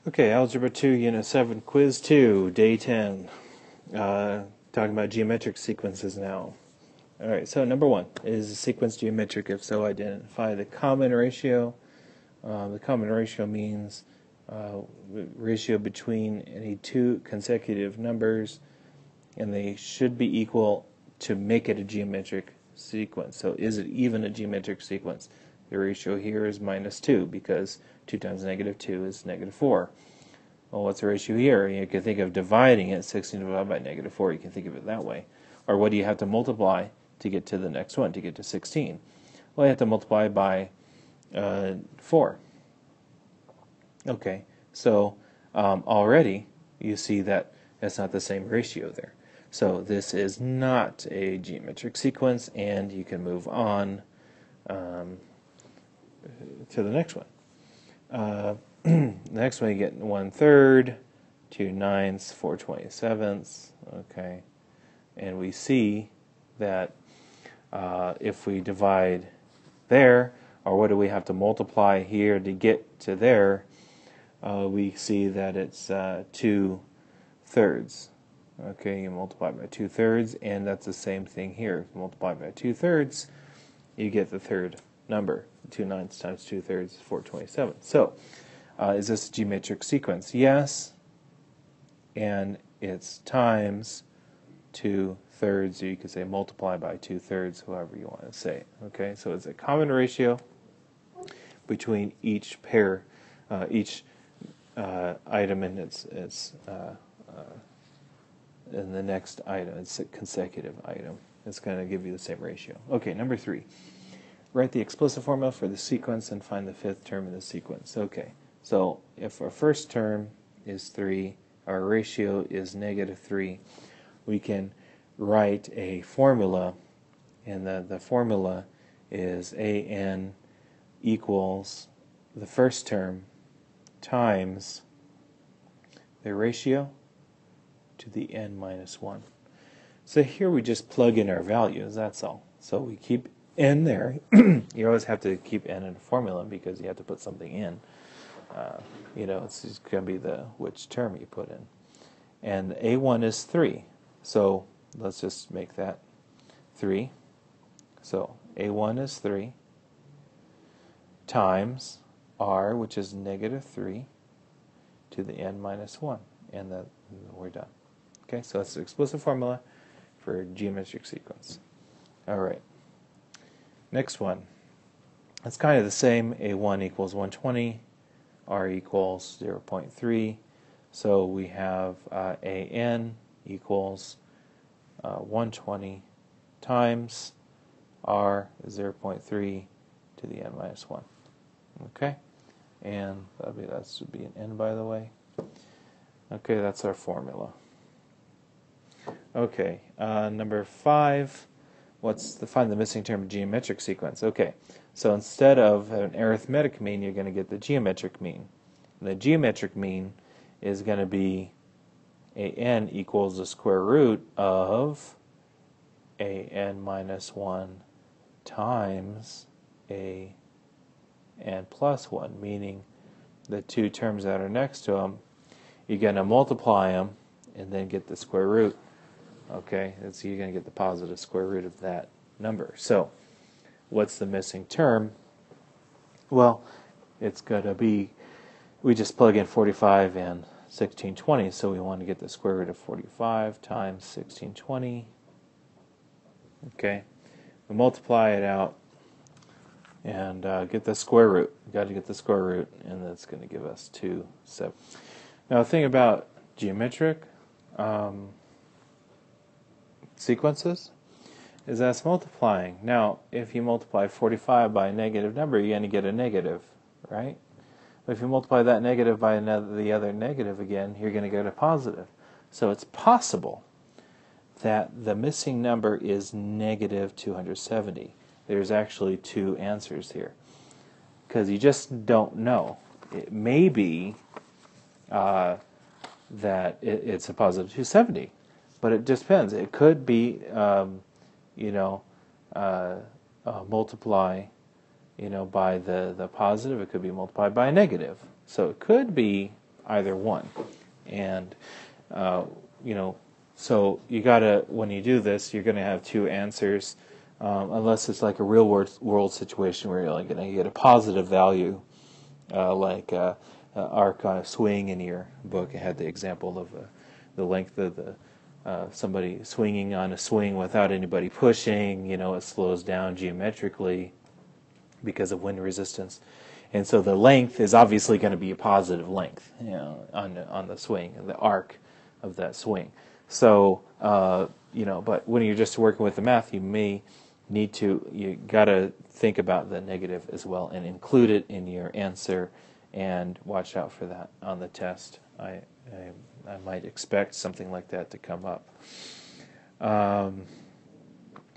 Okay, Algebra 2, Unit 7, Quiz 2, Day 10. Talking about geometric sequences now. Alright, so number 1, is a sequence geometric? If so, identify the common ratio. The common ratio means ratio between any two consecutive numbers, and they should be equal to make it a geometric sequence. So is it even a geometric sequence? The ratio here is -2 because 2 times -2 is -4. Well, what's the ratio here? You can think of dividing it, 16 divided by -4. You can think of it that way. Or what do you have to multiply to get to the next one, to get to 16? Well, you have to multiply by 4. Okay, so already you see that that's not the same ratio there. So this is not a geometric sequence, and you can move on to the next one. The next one you get 1/3, 2 9ths, 4 27ths. Okay, and we see that if we divide there, or what do we have to multiply here to get to there? We see that it's 2/3. Okay, you multiply by 2/3, and that's the same thing here. If you multiply by 2/3, you get the third number. 2 9ths times 2/3 is 4 27. So, is this a geometric sequence? Yes, and it's times 2/3, or you could say multiply by 2/3, however you want to say it. Okay, so it's a common ratio between each pair, each item in its in the next item. It's a consecutive item. It's going to give you the same ratio. Okay, number 3. Write the explicit formula for the sequence and find the fifth term in the sequence. Okay, so if our first term is 3, our ratio is -3, we can write a formula, and the formula is an equals the first term times the ratio to the n minus 1. So here we just plug in our values, that's all. So we keep n there. You always have to keep n in a formula because you have to put something in. It's just going to be which term you put in. And a1 is 3. So let's just make that 3. So a1 is 3 times r, which is -3, to the n minus 1. And we're done. Okay, so that's the explicit formula for geometric sequence. All right. Next one. It's kind of the same. A1 equals 120. R equals 0.3. So we have AN equals 120 times R is 0.3 to the n minus 1. Okay? And that should be an n, by the way. Okay, that's our formula. Okay, number 5. Find the missing term in geometric sequence? Okay, so instead of an arithmetic mean, you're going to get the geometric mean. And the geometric mean is going to be an equals the square root of an minus 1 times an plus 1, meaning the two terms that are next to them, you're going to multiply them and then get the square root. Okay, and so you're going to get the positive square root of that number. So, what's the missing term? Well, it's going to be, we just plug in 45 and 1620, so we want to get the square root of 45 times 1620. Okay, we multiply it out and get the square root. We've got to get the square root, and that's going to give us 2, 7. Now, the thing about geometric sequences is that's multiplying. Now, if you multiply 45 by a negative number, you're going to get a negative, right? But if you multiply that negative by the other negative again, you're going to get a positive. So it's possible that the missing number is -270. There's actually 2 answers here, because you just don't know. It may be that it's a positive 270. But it just depends. It could be, multiply, by the positive. It could be multiplied by a negative. So it could be either one. And you know, so you gotta, when you do this, you're gonna have two answers, unless it's like a real world situation where you're like gonna get a positive value, like arc on a swing. In your book, it had the example of the length of the somebody swinging on a swing without anybody pushing. You know, it slows down geometrically because of wind resistance, and so the length is obviously going to be a positive length, you know, on the swing, the arc of that swing. So you know, but when you're just working with the math, you gotta think about the negative as well and include it in your answer, and watch out for that on the test. I might expect something like that to come up.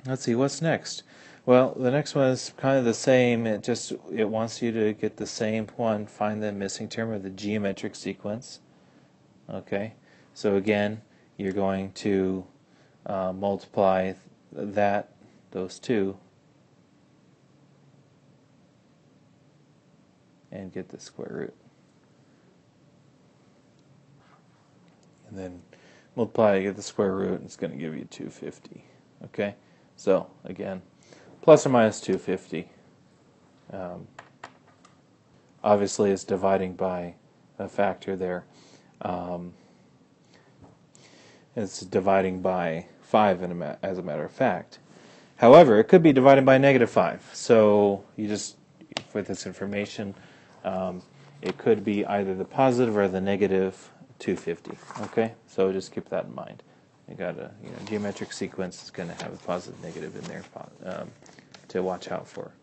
Let's see, what's next? Well, the next one is kind of the same. It wants you to get the same one, find the missing term of the geometric sequence. Okay, so again, you're going to multiply those two, and get the square root. And then multiply to get the square root, and it's going to give you 250. Okay, so again, plus or minus 250. Obviously, it's dividing by a factor there. It's dividing by 5 as a matter of fact. However, it could be divided by -5. So you just, for this information, it could be either the positive or the negative 250. Okay, so just keep that in mind. You got a geometric sequence is going to have a positive, negative in there to watch out for.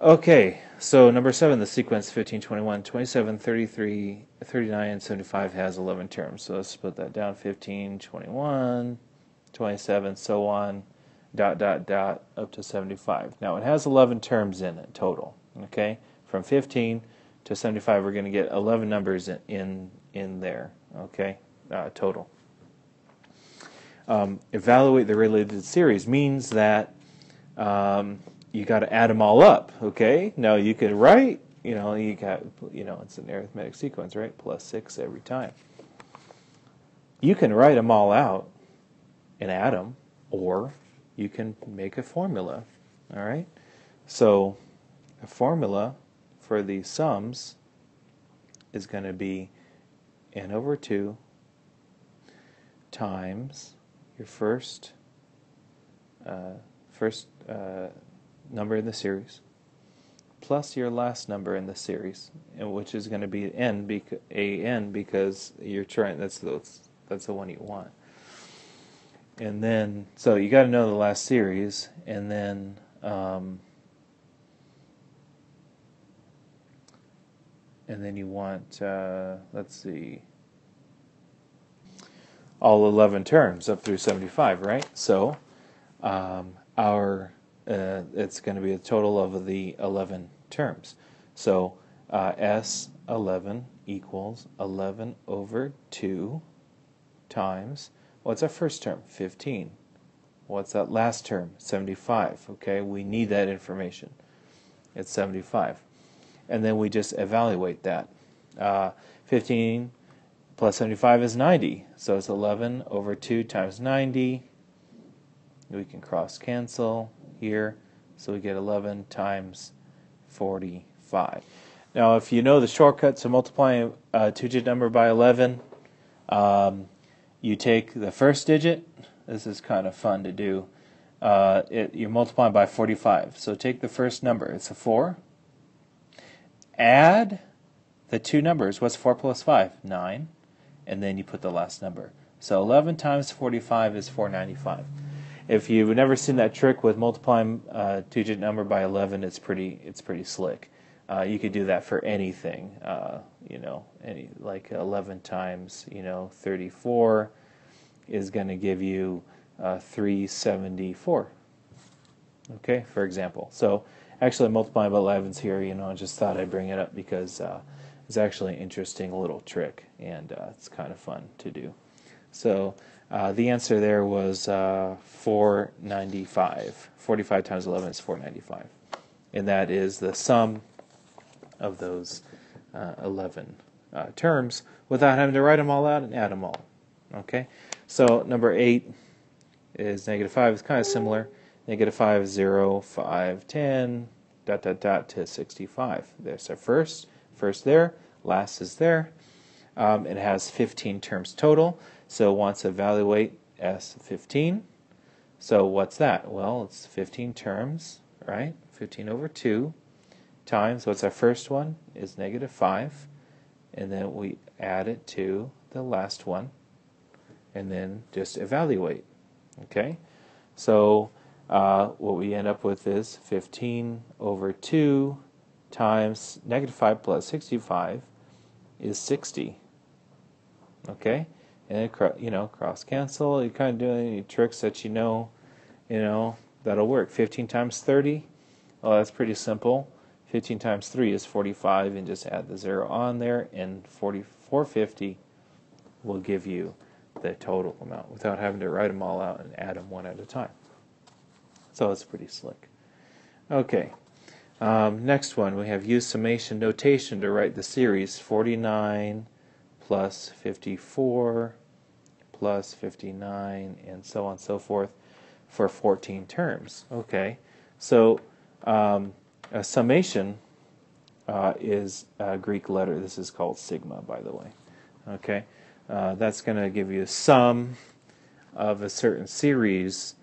Okay, so number 7, the sequence 15, 21, 27, 33, 39, and 75 has 11 terms. So let's put that down: 15, 21, 27, so on, ... up to 75. Now it has 11 terms in it total. Okay, from 15 to 75, we're going to get 11 numbers in there. Okay, total. Evaluate the related series means that you got to add them all up. Okay, now you can write, it's an arithmetic sequence, right? Plus 6 every time. You can write them all out and add them, or you can make a formula. All right, so a formula for these sums is going to be n over 2 times your first number in the series plus your last number in the series, which is going to be n because you're trying. That's the one you want. And then, so you got to know the last series, and then you want, let's see, all 11 terms up through 75, right? So it's going to be a total of the 11 terms. So S11 equals 11 over 2 times, what's our first term? 15. What's that last term? 75. Okay, we need that information. It's 75. And then we just evaluate that. 15 plus 75 is 90. So it's 11 over 2 times 90. We can cross cancel here. So we get 11 times 45. Now if you know the shortcut to multiplying a two-digit number by 11, you take the first digit. This is kind of fun to do. You're multiplying by 45. So take the first number. It's a 4. Add the two numbers. What's 4 plus 5? 9. And then you put the last number. So 11 times 45 is 495. If you've never seen that trick with multiplying a two-digit number by 11, it's pretty slick. You could do that for anything. Like 11 times 34 is going to give you 374. Okay, for example. So actually multiplying by 11s here, I just thought I'd bring it up because it's actually an interesting little trick, and it's kind of fun to do. So the answer there was 495. 45 times 11 is 495. And that is the sum of those 11 terms without having to write them all out and add them all. Okay, so number 8 is -5. It's kind of similar. -5, 0, 5, 10, ... to 65. There's our first there, last is there. It has 15 terms total, so it wants to evaluate as 15. So what's that? Well, it's 15 terms, right? 15 over 2 times, what's our first one? Is -5. And then we add it to the last one, and then just evaluate. Okay? So what we end up with is 15 over 2 times -5 plus 65 is 60. Okay? And cross cancel. You kind of do any tricks that you know, that'll work. 15 times 30, well, that's pretty simple. 15 times 3 is 45, and just add the 0 on there, and 450 will give you the total amount without having to write them all out and add them one at a time. So it's pretty slick. Okay, next one, we have use summation notation to write the series 49 plus 54 plus 59, and so on and so forth for 14 terms. Okay, so a summation is a Greek letter. This is called sigma, by the way. Okay, that's going to give you a sum of a certain series,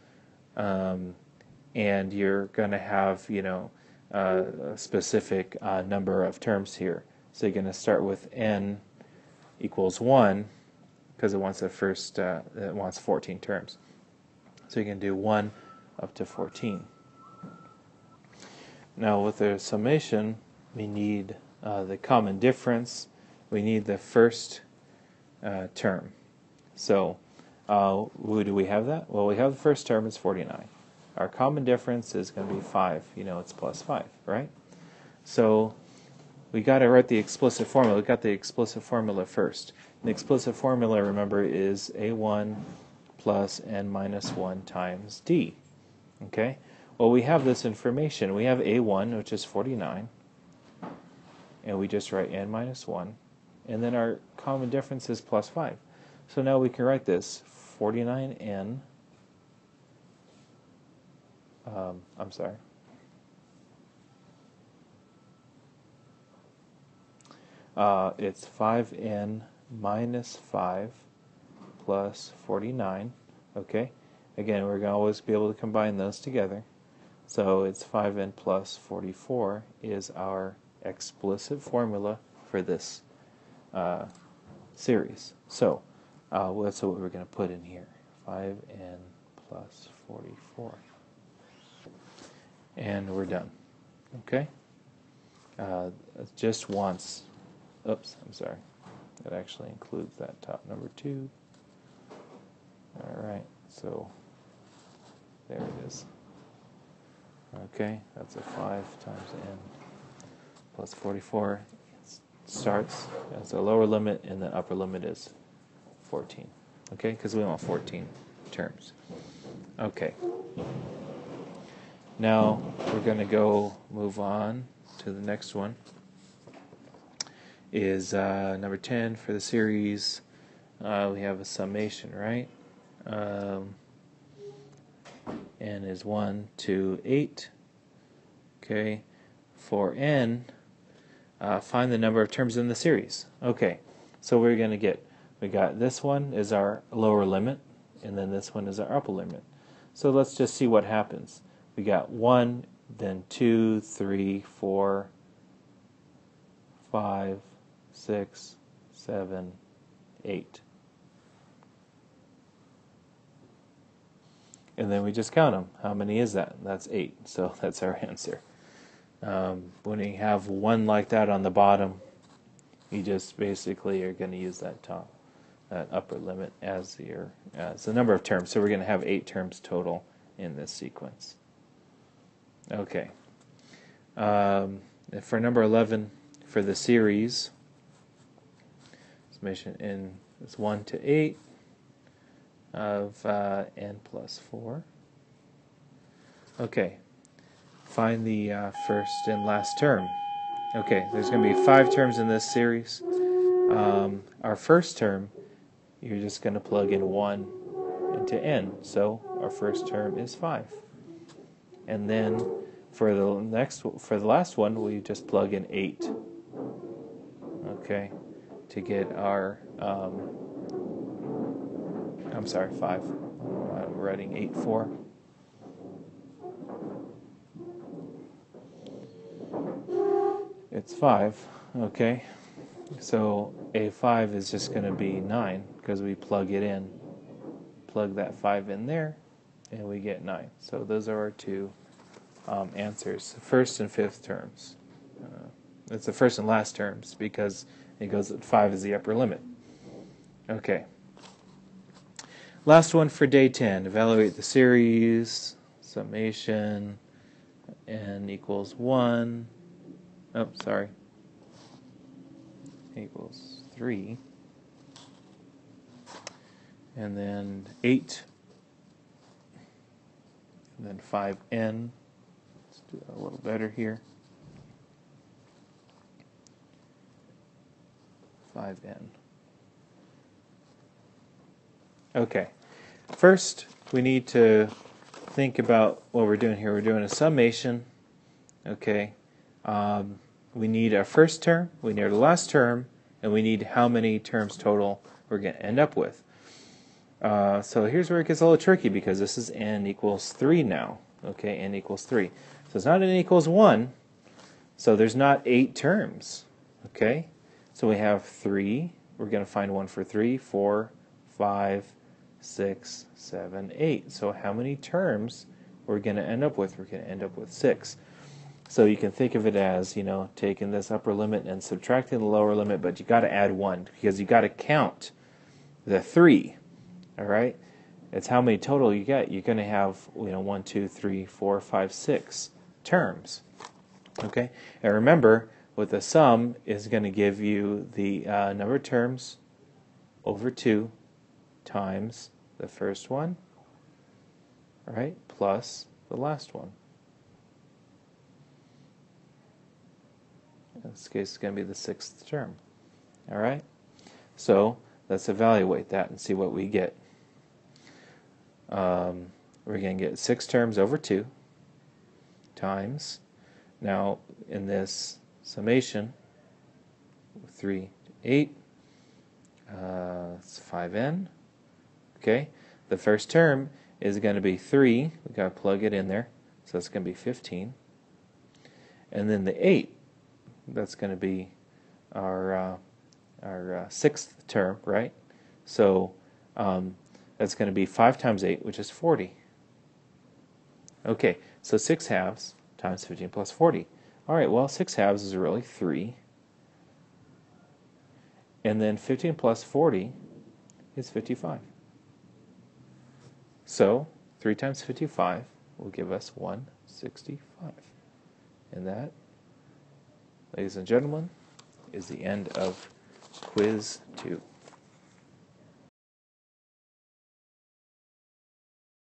and you're going to have, a specific number of terms here. So you're going to start with n equals 1, because it wants it wants 14 terms. So you can do 1 up to 14. Now with the summation, we need the common difference. We need the first term. So do we have that? Well, we have the first term is 49. Our common difference is going to be 5. It's plus 5, right? So we got to write the explicit formula. We got the explicit formula first. The explicit formula, remember, is a1 plus n minus 1 times d. Okay? Well, we have this information. We have a1, which is 49, and we just write n minus 1, and then our common difference is plus 5. So now we can write this 49n, it's 5n minus 5 plus 49. Okay, again, we're going to always be able to combine those together. So it's 5n plus 44 is our explicit formula for this series. So that's what we're going to put in here, 5n plus 44. And we're done. Okay? Just once. Oops, I'm sorry. That actually includes that top number 2. Alright, so there it is. Okay, that's a 5 times n plus 44. It starts as a lower limit, and the upper limit is 14. Okay, because we want 14 terms. Okay. Now we're going to move on to the next one. Is number 10 for the series. We have a summation, right? N is 1 to 8. Okay, for n, find the number of terms in the series. Okay, so we're going to get, we got this one is our lower limit, and then this one is our upper limit. So let's just see what happens. We got 1, then 2, 3, 4, 5, 6, 7, 8. And then we just count them. How many is that? That's 8. So that's our answer. When you have one like that on the bottom, you just basically are going to use that upper limit as the number of terms. So we're going to have 8 terms total in this sequence. Okay. For number 11, for the series, summation n is 1 to 8 of n plus 4. Okay. Find the first and last term. Okay, there's going to be 5 terms in this series. Our first term, you're just going to plug in 1 into n. So our first term is 5. And then for the last one, we just plug in 8. Okay, to get our I'm sorry, 5. I'm writing 8 4. It's 5. Okay, so A5 is just going to be 9 because we plug it in. Plug that 5 in there, and we get 9. So those are our two answers, first and fifth terms. It's the first and last terms because it goes at 5 is the upper limit. Okay. Last one for day 10. Evaluate the series, summation, n equals 1. Oh, sorry. Equals 3. And then 8. And then 5n. Let's do that a little better here. 5n. Okay. First, we need to think about what we're doing here. We're doing a summation. Okay. We need our first term, we need our last term, and we need how many terms total we're going to end up with. So here's where it gets a little tricky because this is n equals 3 now. Okay, n equals 3. So it's not n equals 1, so there's not 8 terms. Okay, so we have 3. We're going to find one for 3, 4, 5, 6, 7, 8. So how many terms we're going to end up with? We're going to end up with 6. So you can think of it as, taking this upper limit and subtracting the lower limit, but you got to add 1 because you got to count the 3. All right? It's how many total you get. You're going to have, 1, 2, 3, 4, 5, 6 terms. Okay? And remember, with the sum is going to give you the number of terms over 2 times the first one, right, plus the last one. In this case, it's going to be the 6th term. All right? So let's evaluate that and see what we get. We're going to get 6 terms over 2 times. Now, in this summation, 3 to 8, it's 5n. Okay? The first term is going to be 3. We've got to plug it in there. So it's going to be 15. And then the 8. That's going to be our 6th term, right? So that's going to be 5 times 8, which is 40. Okay, so 6 halves times 15 plus 40. All right, well, 6 halves is really 3. And then 15 plus 40 is 55. So 3 times 55 will give us 165. And that, ladies and gentlemen, is the end of Quiz 2.